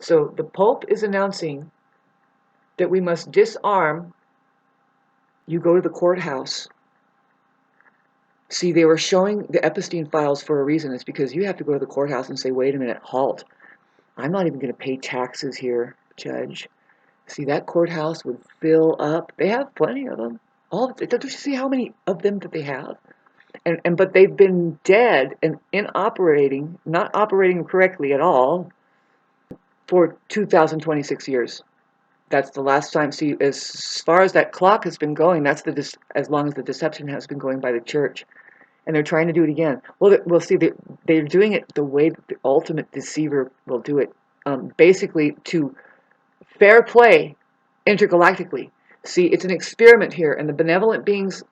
So the Pope is announcing that we must disarm. You go to the courthouse. See, they were showing the Epstein files for a reason. It's because you have to go to the courthouse and say, wait a minute, halt. I'm not even going to pay taxes here, Judge. See, that courthouse would fill up. They have plenty of them. Don't you see how many of them that they have? But they've been dead and inoperating, not operating correctly at all, for 2,026 years. That's the last time. See, as far as that clock has been going, that's as long as the deception has been going by the church, and they're trying to do it again. Well, we'll see. They're doing it the way that the ultimate deceiver will do it, basically to fair play intergalactically. See, it's an experiment here, and the benevolent beings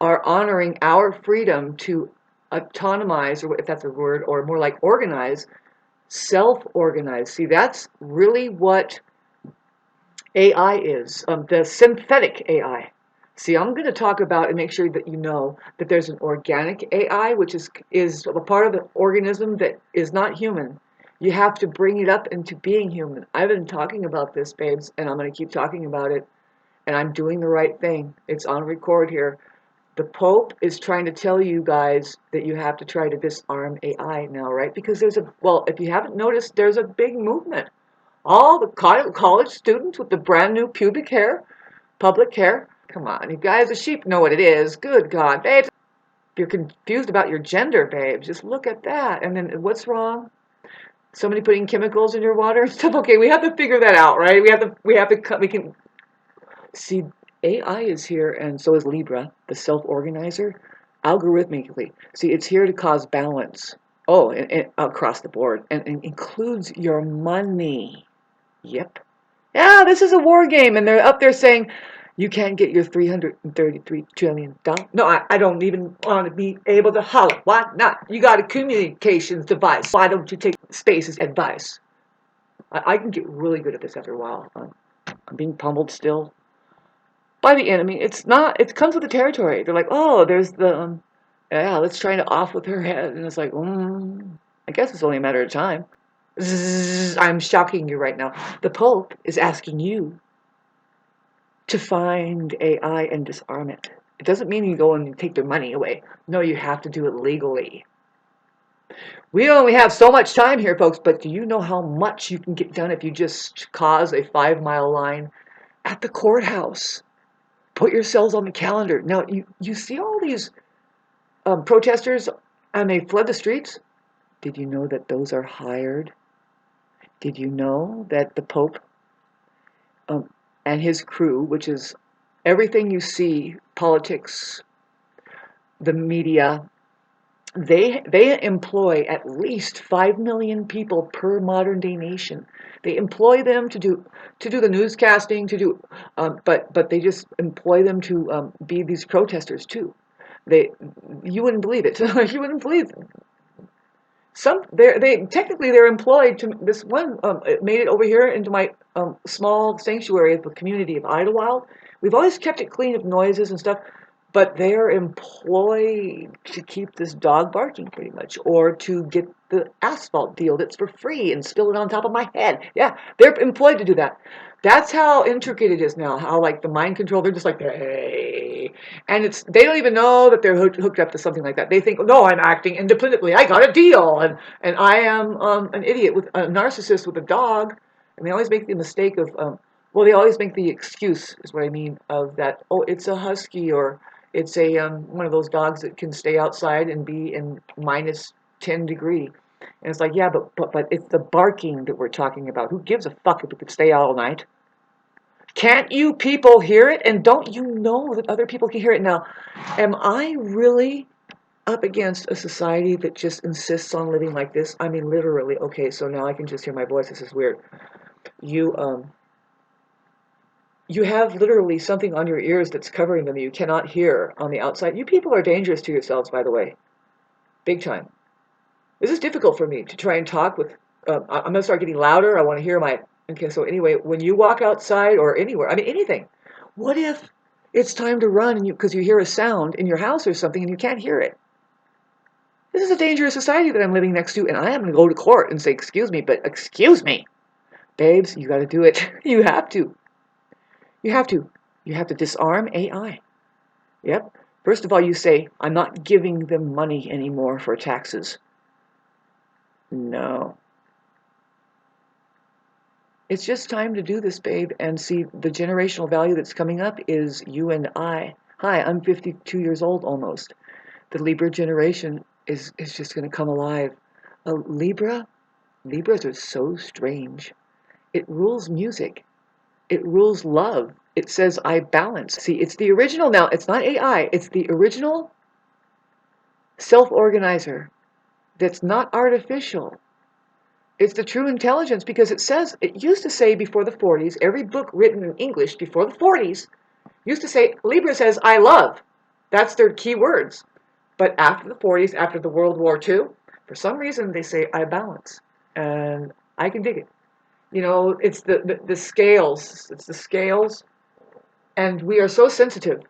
are honoring our freedom to autonomize, or if that's a word, or more like organize, self-organize. See, that's really what AI is, the synthetic AI. See, I'm going to talk about and make sure that you know that there's an organic AI, which is a part of the organism that is not human. You have to bring it up into being human. I've been talking about this, babes, and I'm going to keep talking about it, and I'm doing the right thing. It's on record here. The Pope is trying to tell you guys that you have to try to disarm AI now, right? Because if you haven't noticed, there's a big movement. All the college students with the brand new pubic hair, public hair. Come on, you guys, the sheep know what it is. Good God, babes. If you're confused about your gender, babes, just look at that. And then what's wrong? Somebody putting chemicals in your water and stuff. Okay, we have to figure that out, right? We can see AI is here, and so is Libra, the self-organizer, algorithmically. See, it's here to cause balance. Oh, and across the board, and includes your money. Yep. Yeah, this is a war game, and they're up there saying, you can't get your $333 trillion. No, I don't even want to be able to holler. Why not? You got a communications device. Why don't you take space's advice? I can get really good at this after a while. I'm being pummeled still by the enemy. It comes with the territory. They're like, oh, there's the, yeah, let's try to off with her head. And it's like, I guess it's only a matter of time. Zzz, I'm shocking you right now. The Pope is asking you to find AI and disarm it. It doesn't mean you go and take their money away. No, you have to do it legally. We only have so much time here, folks, but do you know how much you can get done if you just cause a 5-mile line at the courthouse? Put yourselves on the calendar. Now, you see all these protesters, and they flood the streets? Did you know that those are hired? Did you know that the Pope and his crew, which is everything you see, politics, the media, they employ at least 5 million people per modern day nation. They employ them to do the newscasting, but they just employ them to be these protesters too. You wouldn't believe it. You wouldn't believe it. They're employed to this one. It made it over here into my small sanctuary of the community of Idlewild. We've always kept it clean of noises and stuff, but they're employed to keep this dog barking pretty much, or to get the asphalt deal that's for free and spill it on top of my head. Yeah, they're employed to do that. That's how intricate it is now. How like the mind control. They're just like, hey, and they don't even know that they're hooked up to something like that. They think, no, I'm acting independently. I got a deal, and I am an idiot with a narcissist with a dog. And they always make the mistake of, they always make the excuse, is what I mean, of that. Oh, it's a husky, or it's a one of those dogs that can stay outside and be in minus 10 degree. And it's like, yeah, but it's the barking that we're talking about. Who gives a fuck if it could stay out all night? Can't you people hear it? And don't you know that other people can hear it? Now, am I really up against a society that just insists on living like this? I mean, literally. Okay, so now I can just hear my voice. This is weird. You have literally something on your ears that's covering them you cannot hear on the outside. You people are dangerous to yourselves, by the way. Big time. This is difficult for me to try and talk with. I'm going to start getting louder. I want to hear my. Okay, so anyway, when you walk outside or anywhere, I mean anything, what if it's time to run and because you hear a sound in your house or something and you can't hear it? This is a dangerous society that I'm living next to, and I am going to go to court and say, excuse me, but excuse me. Babes, you got to do it. You have to. You have to. You have to disarm AI. Yep. First of all, you say, I'm not giving them money anymore for taxes. No. It's just time to do this, babe, and see the generational value that's coming up is you and I. Hi, I'm 52 years old almost. The Libra generation is just going to come alive. Libras are so strange. It rules music. It rules love. It says, I balance. See, it's the original now. It's not AI. It's the original self-organizer that's not artificial. It's the true intelligence because it says, it used to say before the 40s, every book written in English before the 40s used to say, Libra says, I love. That's their key words. But after the 40s, after the World War II, for some reason they say, I balance. And I can dig it. You know, it's the scales. It's the scales. And we are so sensitive.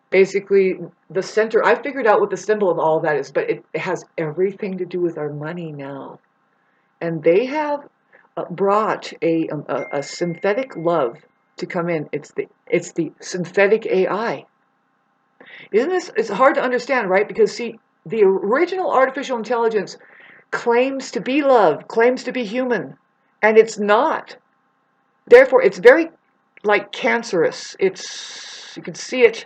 Basically, the center, I figured out what the symbol of all of that is, but it has everything to do with our money now. And they have brought a synthetic love to come in. It's the synthetic AI. Isn't this? It's hard to understand, right? Because see, the original artificial intelligence claims to be love, claims to be human, and it's not. Therefore, it's very like cancerous. You can see it.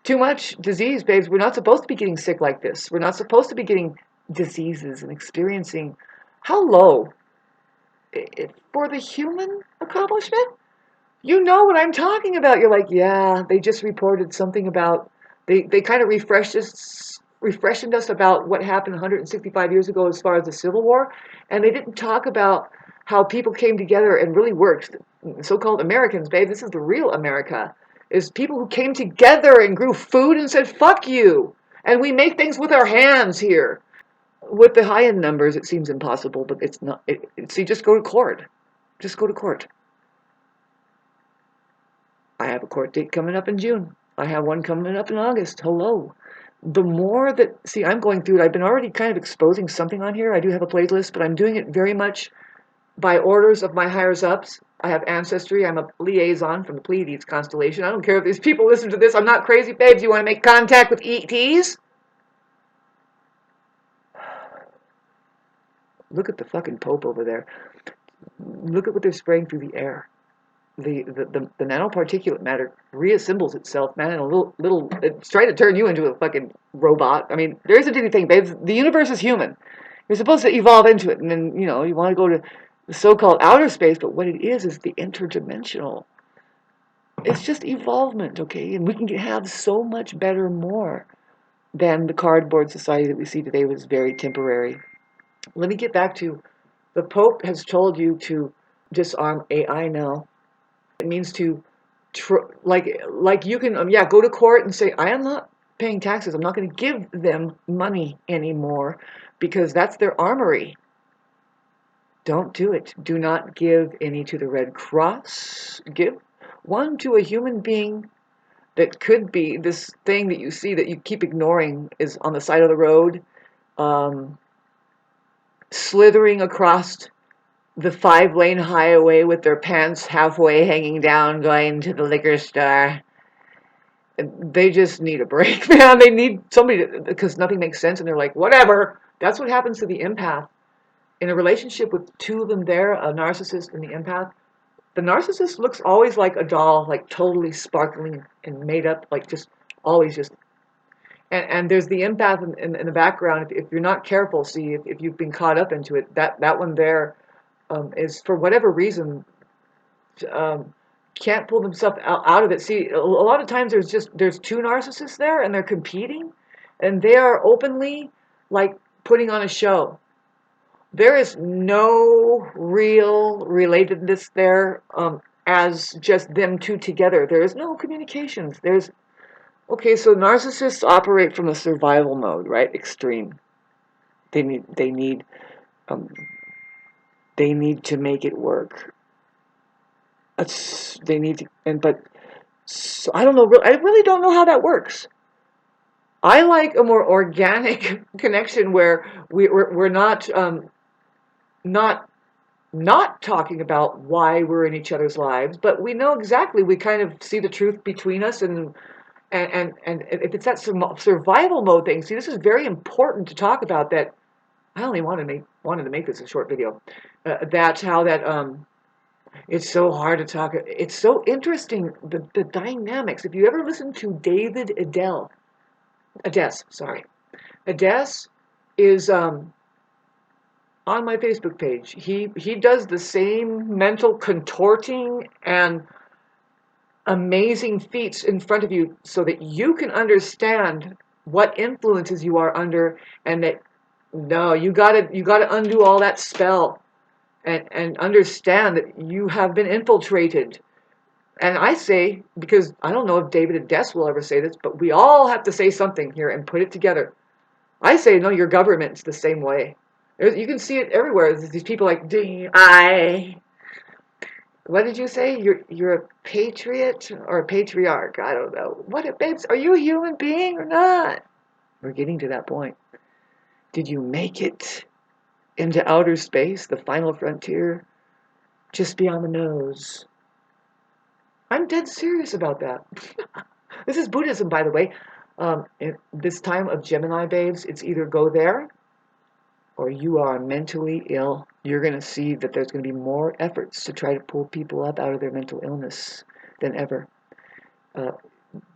Too much disease, babes. We're not supposed to be getting sick like this. We're not supposed to be getting diseases and experiencing how low for the human accomplishment. You know what I'm talking about. You're like, yeah, they just reported something about, they kind of refreshed us about what happened 165 years ago as far as the Civil War, and they didn't talk about how people came together and really worked. So-called Americans, babe, this is the real America, is people who came together and grew food and said, fuck you, and we make things with our hands here. With the high-end numbers, it seems impossible, but it's not. See, just go to court. Just go to court. I have a court date coming up in June. I have one coming up in August. Hello. The more that, see, I'm going through it. I've been already kind of exposing something on here. I do have a playlist, but I'm doing it very much by orders of my higher ups. I have ancestry. I'm a liaison from the Pleiades constellation. I don't care if these people listen to this. I'm not crazy, babes. You want to make contact with ETs? Look at the fucking Pope over there. Look at what they're spraying through the air. The nanoparticulate matter reassembles itself, man, in a little, it's trying to turn you into a fucking robot. I mean, there isn't anything, babe. The universe is human. You're supposed to evolve into it, and then, you know, you want to go to the so-called outer space, but what it is the interdimensional. It's just evolvement, okay? And we can have so much better more than the cardboard society that we see today was very temporary. Let me get back to, the Pope has told you to disarm AI now. It means to, like you can, yeah, go to court and say, I am not paying taxes. I'm not going to give them money anymore because that's their armory. Don't do it. Do not give any to the Red Cross. Give one to a human being that could be this thing that you see that you keep ignoring is on the side of the road, slithering across the 5-lane highway with their pants halfway hanging down going to the liquor store. They just need a break, man. They need somebody to, because nothing makes sense and they're like, whatever. That's what happens to the empath. In a relationship with two of them there, a narcissist and the empath, the narcissist looks always like a doll, like totally sparkling and made up, like just always just. And there's the empath in the background. If you're not careful, see, if you've been caught up into it, that one there, is for whatever reason can't pull themselves out of it. See, a lot of times there's two narcissists there and they're competing, and they are openly like putting on a show. There is no real relatedness there as just them two together. There is no communications. Okay, so narcissists operate from a survival mode, right? Extreme. They need um, to make it work. They need to, but so I don't know. I really don't know how that works. I like a more organic connection where we're not not talking about why we're in each other's lives, but we know exactly, we kind of see the truth between us, and if it's that survival mode thing, see, this is very important to talk about. That I only wanted to make this a short video. That's how that it's so hard to talk. It's so interesting, the dynamics. If you ever listen to David Ades, sorry, Ades is on my Facebook page. He does the same mental contorting and amazing feats in front of you so that you can understand what influences you are under, and that no, you gotta undo all that spell, and understand that you have been infiltrated. And I say, because I don't know if David and Des will ever say this, but we all have to say something here and put it together. I say, no, your government's the same way. You can see it everywhere. There's these people like, what did you say? You're a patriot or a patriarch? I don't know. What, babes? Are you a human being or not? We're getting to that point. Did you make it into outer space, the final frontier, just beyond the nose? I'm dead serious about that. This is Buddhism, by the way. In this time of Gemini, babes, it's either go there or you are mentally ill. You're going to see that there's going to be more efforts to try to pull people up out of their mental illness than ever.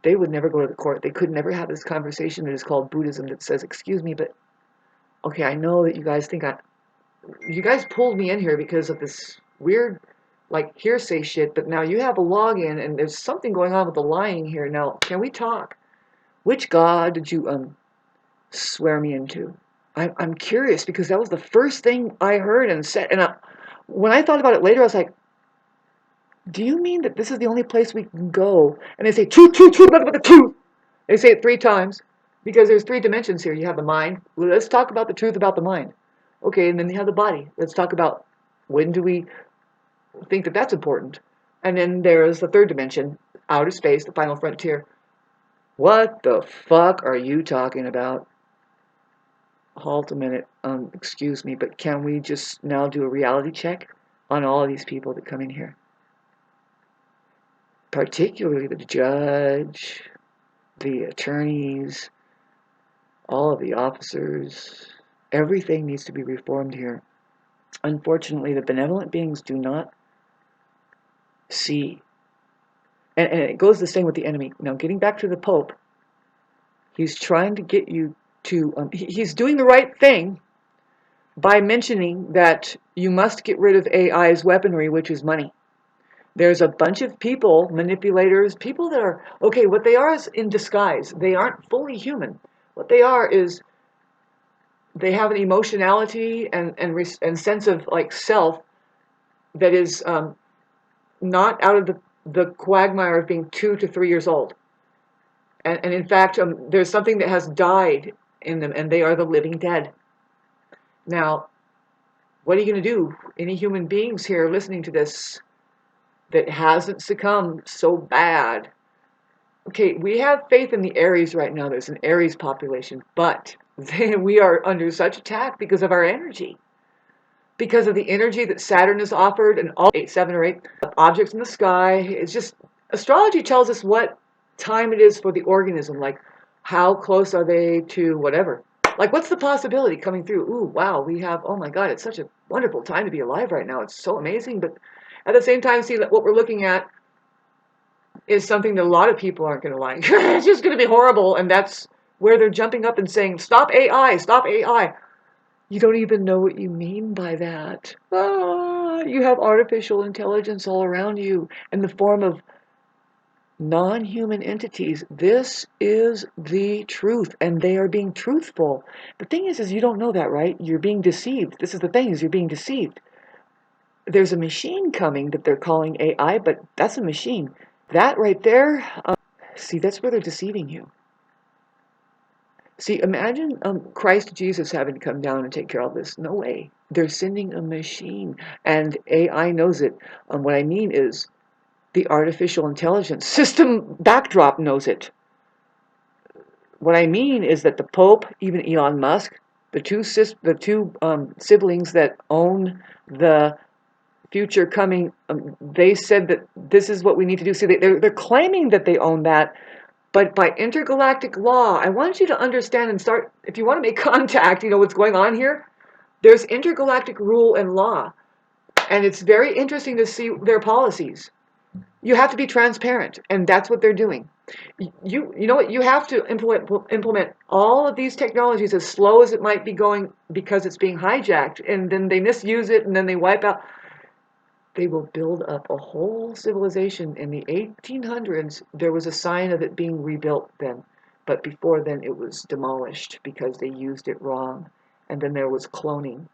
They would never go to the court. They could never have this conversation that is called Buddhism that says, excuse me, but okay, I know that you guys think you guys pulled me in here because of this weird, like, hearsay shit, but now you have a login and there's something going on with the lying here. Now, can we talk? Which God did you swear me into? I'm curious, because that was the first thing I heard and said. And when I thought about it later, I was like, do you mean that this is the only place we can go? And they say, truth, truth, truth, nothing but the truth. They say it 3 times because there's 3 dimensions here. You have the mind. Well, let's talk about the truth about the mind. Okay, and then you have the body. Let's talk about when do we think that that's important. And then there's the 3rd dimension, outer space, the final frontier. What the fuck are you talking about? Halt a minute. Excuse me, but can we just now do a reality check on all of these people that come in here? Particularly the judge, the attorneys, all of the officers. Everything needs to be reformed here. Unfortunately, the benevolent beings do not see. And it goes the same with the enemy. Now, getting back to the Pope, he's trying to get you to, he's doing the right thing by mentioning that you must get rid of AI's weaponry, which is money. There's a bunch of people, manipulators, people that are, okay, what they are is in disguise. They aren't fully human. What they are is they have an emotionality and sense of like self that is not out of the quagmire of being 2 to 3 years old. And in fact, there's something that has died in them, and they are the living dead. Now, what are you going to do? Any human beings here listening to this that hasn't succumbed so bad? Okay, we have faith in the Aries right now. There's an Aries population, but we are under such attack because of our energy. Because of the energy that Saturn has offered, and all 7 or 8 objects in the sky. It's just, astrology tells us what time it is for the organism, like how close are they to whatever. Like, what's the possibility coming through? Ooh, wow, we have, oh my God, it's such a wonderful time to be alive right now. It's so amazing. But at the same time, see, what we're looking at is something that a lot of people aren't going to like. It's just going to be horrible. And that's where they're jumping up and saying, stop AI, stop AI. You don't even know what you mean by that. You have artificial intelligence all around you in the form of non-human entities. This is the truth, and they are being truthful. The thing is you don't know that, right? You're being deceived. This is the thing, is you're being deceived. There's a machine coming that they're calling AI, but that's a machine. That right there, see, that's where they're deceiving you. See, imagine Christ Jesus having to come down and take care of this. No way. They're sending a machine, and AI knows it. What I mean is the artificial intelligence system backdrop knows it. What I mean is that the Pope, even Elon Musk, the two siblings that own the future coming. They said that this is what we need to do. See, they're claiming that they own that, but by intergalactic law, I want you to understand and start, if you want to make contact, you know what's going on here? There's intergalactic rule and law, and it's very interesting to see their policies. You have to be transparent, and that's what they're doing. You know what? You have to implement all of these technologies as slow as it might be going because it's being hijacked, and then they misuse it, and then they wipe out. They will build up a whole civilization. In the 1800s, there was a sign of it being rebuilt then, but before then it was demolished because they used it wrong. And then there was cloning.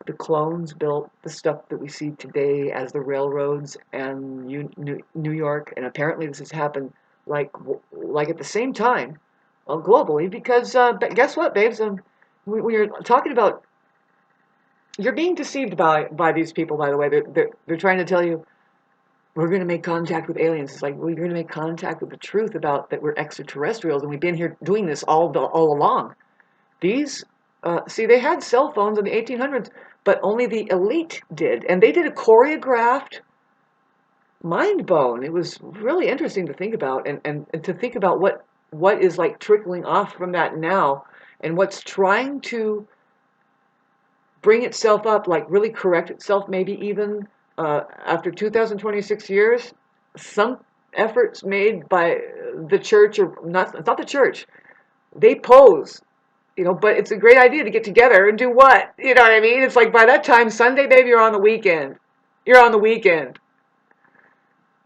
The clones built the stuff that we see today as the railroads and New York, and apparently this has happened like at the same time, globally. Because guess what, babes? When you're talking about, you're being deceived by these people. By the way, they're trying to tell you we're going to make contact with aliens. It's like, well, you're going to make contact with the truth about that we're extraterrestrials, and we've been here doing this all along. These see, they had cell phones in the 1800s, but only the elite did. And they did a choreographed mind bone. It was really interesting to think about, and to think about what is like trickling off from that now, and what's trying to bring itself up, like really correct itself, maybe even after 2026 years. Some efforts made by the church, or not, it's not the church. They pose. But it's a great idea to get together and do what? You know what I mean? It's like by that time, Sunday, baby, you're on the weekend. You're on the weekend.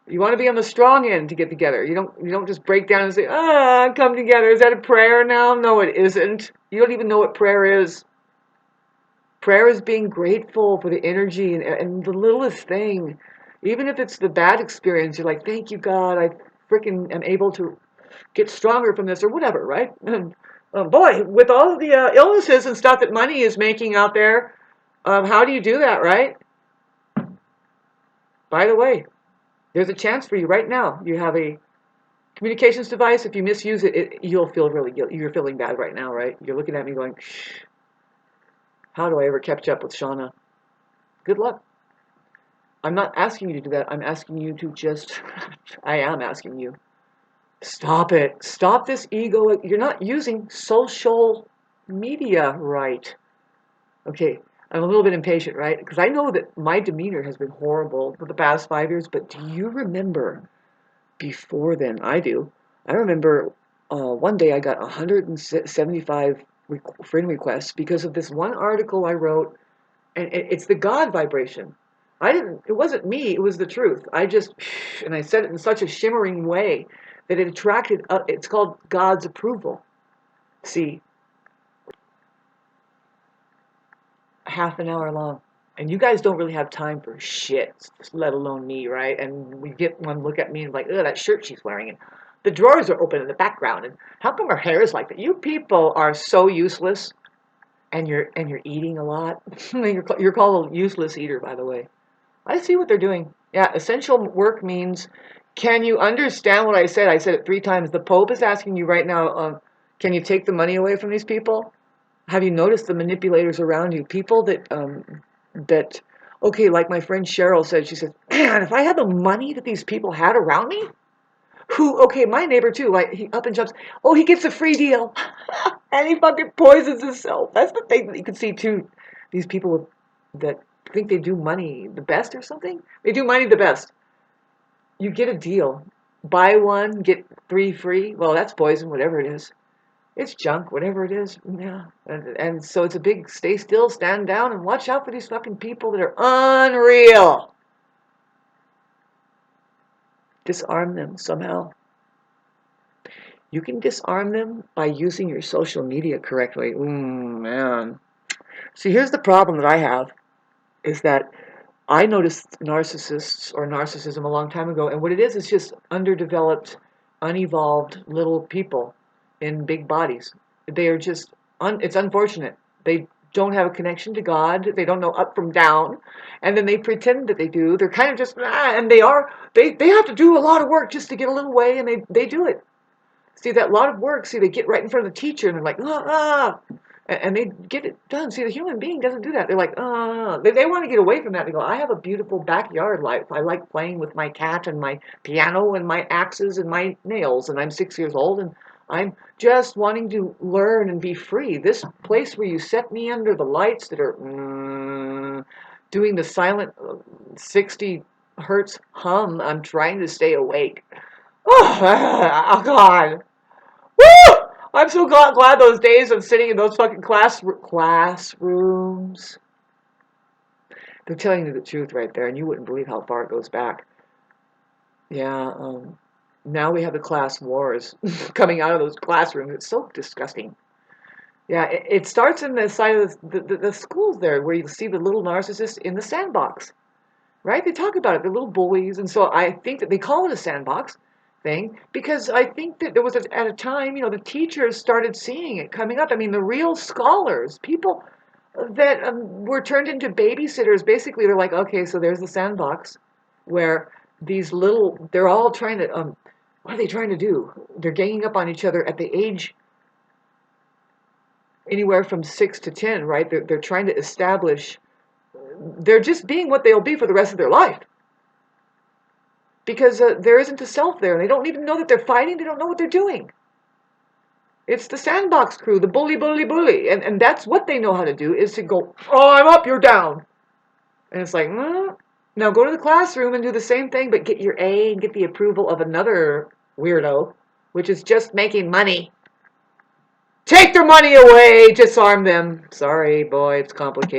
You want to be on the strong end to get together. You don't just break down and say, come together. Is that a prayer now? No, it isn't. You don't even know what prayer is. Prayer is being grateful for the energy and the littlest thing. Even if it's the bad experience, you're like, thank you, God. I freaking am able to get stronger from this or whatever, right? Boy, with all of the illnesses and stuff that money is making out there, how do you do that, right? By the way, there's a chance for you right now. You have a communications device. If you misuse it, you'll feel really guilty. You're feeling bad right now, right? You're looking at me going, how do I ever catch up with Shauna? Good luck. I'm not asking you to do that. I'm asking you to just, I am asking you. Stop it. Stop this ego. You're not using social media right. Okay, I'm a little bit impatient, right? Because I know that my demeanor has been horrible for the past 5 years, but do you remember before then? I do. I remember one day I got 175 friend requests because of this one article I wrote, and it's the God vibration. It wasn't me, it was the truth. And I said it in such a shimmering way that it attracted, it's called God's approval. See, half an hour long. And you guys don't really have time for shit, let alone me, right? And we get one look at me and like, oh, that shirt she's wearing. And the drawers are open in the background. And how come her hair is like that? You people are so useless. And you're eating a lot. You're called a useless eater, by the way. I see what they're doing. Yeah, essential work means, can you understand what I said? I said it 3 times. The Pope is asking you right now, can you take the money away from these people? Have you noticed the manipulators around you? People that, okay, like my friend Cheryl said, she said, man, if I had the money that these people had around me, okay, my neighbor too, like he up and jumps, oh, he gets a free deal, and he fucking poisons himself. That's the thing that you can see too. These people that think they do money the best or something. They do money the best. You get a deal, buy one, get 3 free. Well, that's poison, whatever it is. It's junk, whatever it is. Yeah. And so it's a big stay still, stand down, and watch out for these fucking people that are unreal. Disarm them somehow. You can disarm them by using your social media correctly. Man. See, here's the problem that I have, is that I noticed narcissists or narcissism a long time ago, and what it is just underdeveloped, unevolved little people in big bodies. They are just, it's unfortunate. They don't have a connection to God. They don't know up from down. And then they pretend that they do. They're kind of just, and they have to do a lot of work just to get a little way, and they do it. See, that lot of work, they get right in front of the teacher, and they're like, and they get it done. See, the human being doesn't do that. They're like, they want to get away from that. They go, I have a beautiful backyard life. I like playing with my cat and my piano and my axes and my nails, and I'm 6 years old, and I'm just wanting to learn and be free. This place where you set me under the lights that are doing the silent 60 hertz hum, I'm trying to stay awake. Oh, God. Woo! I'm so glad those days of sitting in those fucking classrooms. They're telling you the truth right there, and you wouldn't believe how far it goes back. Yeah, now we have the class wars coming out of those classrooms. It's so disgusting. Yeah, it starts in the side of the schools there, where you see the little narcissists in the sandbox, right? They talk about it, the little bullies, and so I think that they call it a sandbox thing because I think that there was at a time, you know, the teachers started seeing it coming up. I mean, the real scholars, people that were turned into babysitters, basically they're like, okay, so there's the sandbox where these little, they're all trying to, what are they trying to do? They're ganging up on each other at the age anywhere from 6 to 10, right? They're trying to establish, they're just being what they'll be for the rest of their life. Because there isn't a self there. They don't even know that they're fighting. They don't know what they're doing. It's the sandbox crew, the bully, bully, bully. And that's what they know how to do, is to go, oh, I'm up, you're down. And it's like, now go to the classroom and do the same thing, but get your A and get the approval of another weirdo, which is just making money. Take their money away, disarm them. Sorry, boy, it's complicated.